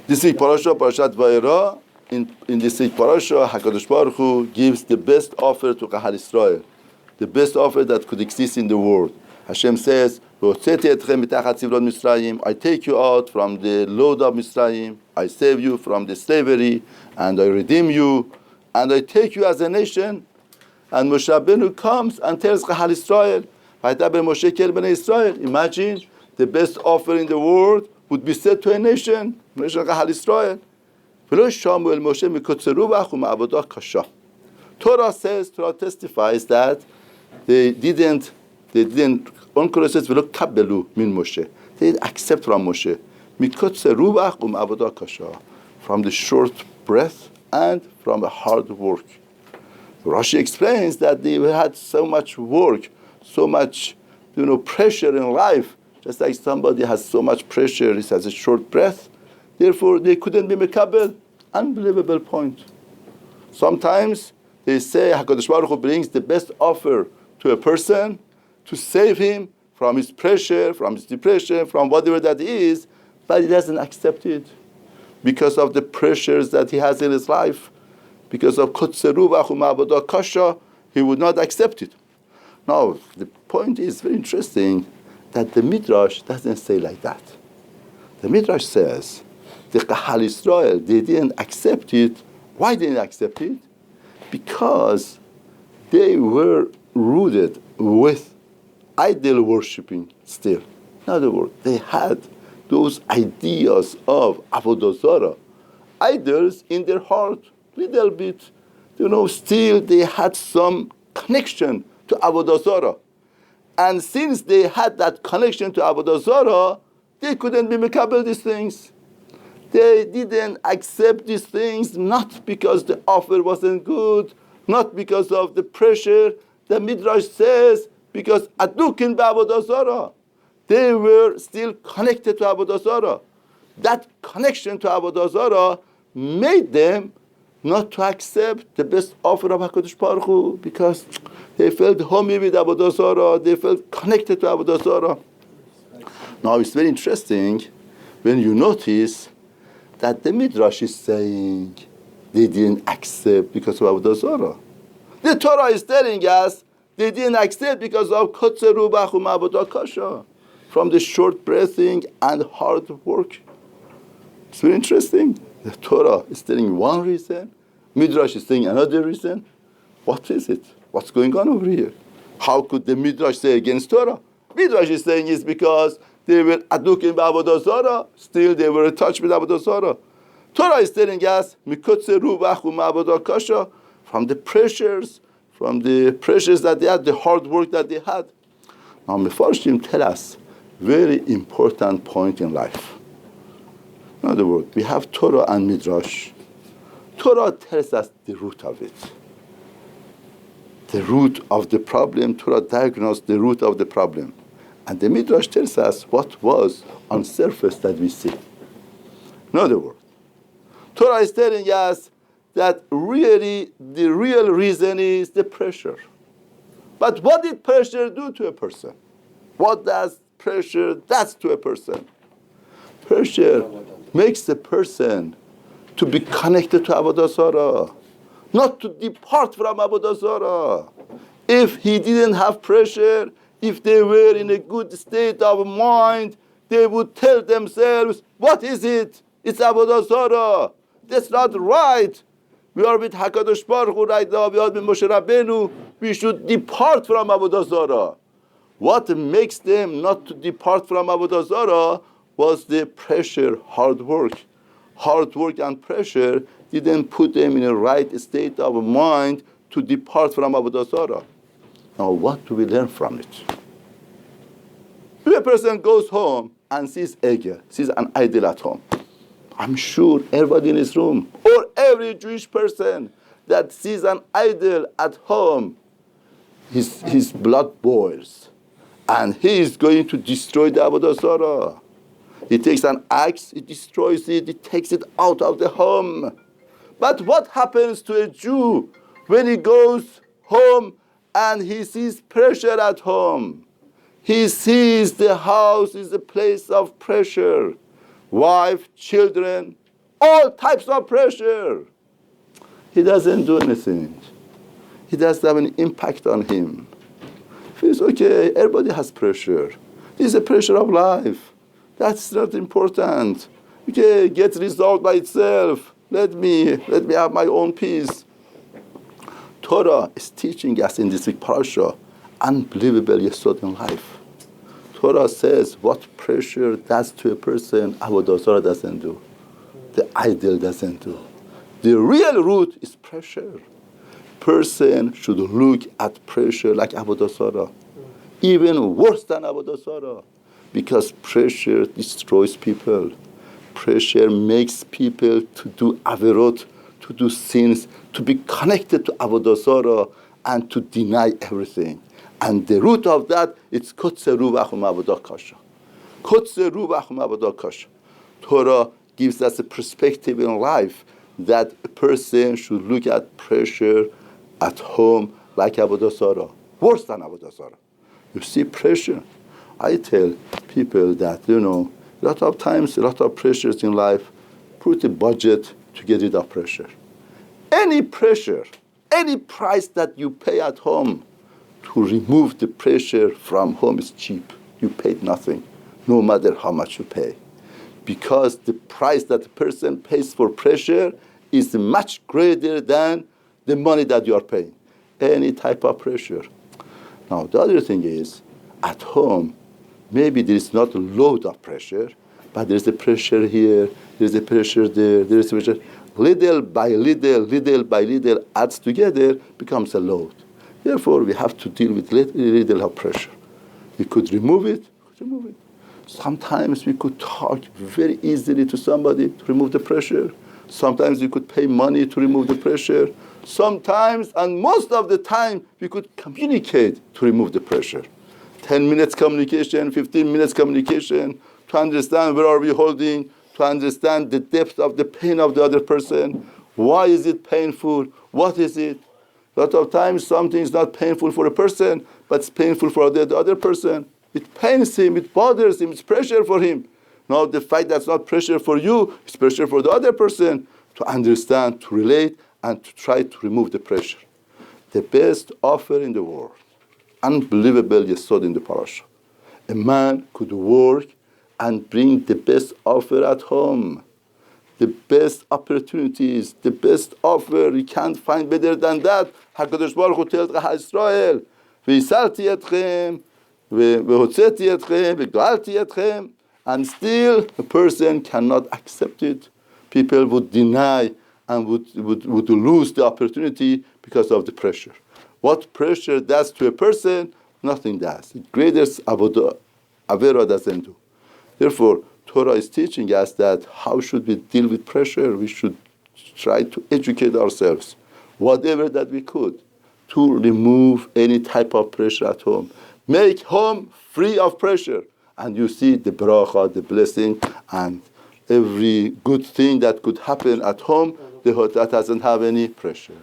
This week Parashat Vaera. In this week Parasha, HaKadosh Baruch Hu gives the best offer to Kahal Israel, the best offer that could exist in the world. Hashem says, I take you out from the load of Mitzrayim, I save you from the slavery, and I redeem you, and I take you as a nation. And Moshe Rabbeinu comes and tells Kahal Israel, imagine the best offer in the world would be said to a nation, Kahal Israel. Torah says, Torah testifies that they didn't accept from Moshe from the short breath and from the hard work. Rashi explains that they had so much work, so much pressure in life, just like somebody has so much pressure, he has a short breath. Therefore, they couldn't be mekabel. Unbelievable point. Sometimes they say HaKadosh Baruch Hu brings the best offer to a person to save him from his pressure, from his depression, from whatever that is, but he doesn't accept it because of the pressures that he has in his life. Because of Kotzeru V'Achu Ma'avodah Kasha, he would not accept it. Now, the point is very interesting that the Midrash doesn't say like that. The Midrash says, the Kahal Israel, they didn't accept it. Why didn't they accept it? Because they were rooted with idol worshipping still. In other words, they had those ideas of Avodah Zarah, idols in their heart, little bit. Still they had some connection to Avodah Zarah. And since they had that connection to Avodah Zarah, they couldn't be mekabel these things. They didn't accept these things, not because the offer wasn't good, not because of the pressure. The Midrash says, because adukin ba'avodah zarah. They were still connected to Avodah Zarah. That connection to Avodah Zarah made them not to accept the best offer of HaKadosh Baruch Hu, because they felt homey with Avodah Zarah, they felt connected to Avodah Zarah. Now it's very interesting when you notice that the Midrash is saying they didn't accept because of Avodah Zarah. The Torah is telling us they didn't accept because of Kotzeru V'Achu Ma'avodah Kasha, from the short breathing and hard work. It's very interesting. The Torah is telling one reason, Midrash is saying another reason. What is it? What's going on over here? How could the Midrash say against Torah? Midrash is saying it's because they were adukim ba'avodah zarah, still they were attached with Avodah Zarah. Torah is telling us, mikotzeru v'achu ma'avodah kasha, from the pressures that they had, the hard work that they had. Now, Mefarshim tell us very important point in life. In other words, we have Torah and Midrash. Torah tells us the root of it. The root of the problem, Torah diagnosed the root of the problem. And the Midrash tells us what was on surface that we see. In other words, Torah is telling us that really the real reason is the pressure. But what did pressure do to a person? What does pressure do to a person? Pressure makes the person to be connected to Avodah Zarah, not to depart from Avodah Zarah. If he didn't have pressure, if they were in a good state of mind, they would tell themselves, what is it? It's Avodah Zarah. That's not right. We are with HaKadosh Baruch Hu right now. We are with Moshe Rabbeinu. We should depart from Avodah Zarah. What makes them not to depart from Avodah Zarah was the pressure, hard work. Hard work and pressure didn't put them in a right state of mind to depart from Avodah Zarah. Now, what do we learn from it? If a person goes home and sees an idol at home, I'm sure everybody in this room, or every Jewish person that sees an idol at home, his blood boils. And he is going to destroy the Avodah Zarah. He takes an axe, he destroys it, he takes it out of the home. But what happens to a Jew when he goes home and he sees pressure at home? He sees the house is a place of pressure. Wife, children, all types of pressure. He doesn't do anything. It doesn't have an impact on him. He feels, okay, everybody has pressure. This is the pressure of life. That's not important. Okay, get resolved by itself. Let me have my own peace. Torah is teaching us in this week parasha unbelievable yesod in life. Torah says what pressure does to a person, Avodah Zarah doesn't do. The idol doesn't do. The real root is pressure. Person should look at pressure like Avodah Zarah, even worse than Avodah Zarah, because pressure destroys people. Pressure makes people to do averot, to do sins, to be connected to Avodah Zarah, and to deny everything. And the root of that is kotze ruvach u'mavodah kasha. Kotze ruvach u'mavodah kasha. Torah gives us a perspective in life that a person should look at pressure at home like Avodah Zarah, worse than Avodah Zarah. You see pressure. I tell people that, a lot of times, a lot of pressures in life, put a budget to get rid of pressure. Any pressure, any price that you pay at home to remove the pressure from home is cheap. You paid nothing, no matter how much you pay. Because the price that the person pays for pressure is much greater than the money that you are paying. Any type of pressure. Now, the other thing is, at home, maybe there is not a load of pressure, but there is a pressure here, there is a pressure there, there is a pressure. Little by little adds together, becomes a load. Therefore, we have to deal with little of pressure. We could remove it. Sometimes we could talk very easily to somebody to remove the pressure. Sometimes we could pay money to remove the pressure. Sometimes, and most of the time, we could communicate to remove the pressure. 10 minutes communication, 15 minutes communication, to understand where are we holding, to understand the depth of the pain of the other person. Why is it painful? What is it? A lot of times something is not painful for a person, but it's painful for the other person. It pains him, it bothers him, it's pressure for him. Now the fact that's not pressure for you, it's pressure for the other person. To understand, to relate, and to try to remove the pressure. The best offer in the world, unbelievable yesod in the parasha. A man could work and bring the best offer at home. The best opportunities, the best offer, you can't find better than that. HaKadosh Baruch Hu tells Israel, V'yisalti etchem, v'hotzeti etchem, v'galti etchem, and still a person cannot accept it. People would deny and would lose the opportunity because of the pressure. What pressure does to a person, nothing does. The greatest Avera doesn't do. Therefore, Torah is teaching us that how should we deal with pressure? We should try to educate ourselves, whatever that we could, to remove any type of pressure at home. Make home free of pressure. And you see the bracha, the blessing, and every good thing that could happen at home, that doesn't have any pressure.